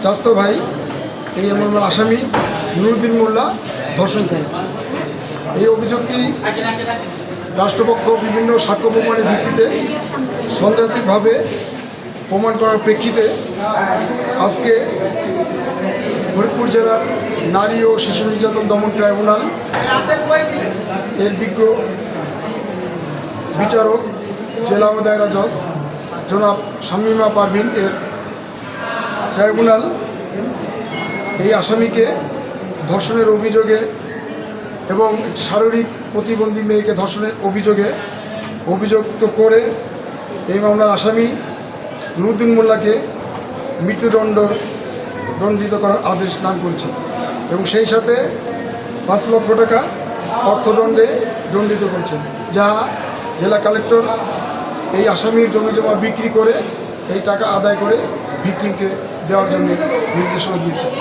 চাস্তো ভাই এই এমন আসামি নুরুদ্দিন মোল্লা ধর্ষণ করে। এই অভিযোগটি রাষ্ট্রপক্ষ বিভিন্ন সাক্ষ্য প্রমাণের ভিত্তিতে সন্দেহাতীতভাবে প্রমাণ করার প্রেক্ষিতে আজকে ফরিদপুর জেলার নারী ও শিশু নির্যাতন দমন ট্রাইব্যুনাল এর বিজ্ঞ বিচারক জেলা ও দায়রা জজ জনাব শামীমা পারভিন এর ট্রাইব্যুনাল এই আসামিকে ধর্ষণের অভিযোগে এবং একটি শারীরিক প্রতিবন্ধী মেয়েকে ধর্ষণের অভিযোগে অভিযুক্ত করে এই মামলার আসামি নুরুদ্দিন মোল্লাকে দণ্ডিত করার আদেশ দান করেছেন এবং সেই সাথে 5 লক্ষ টাকা অর্থদণ্ডে দণ্ডিত করেছেন, যা জেলা কালেক্টর এই আসামির জমিজমা বিক্রি করে এই টাকা আদায় করে ভিকটিমকে দেওয়ার জন্য নির্দেশনা দিয়েছেন।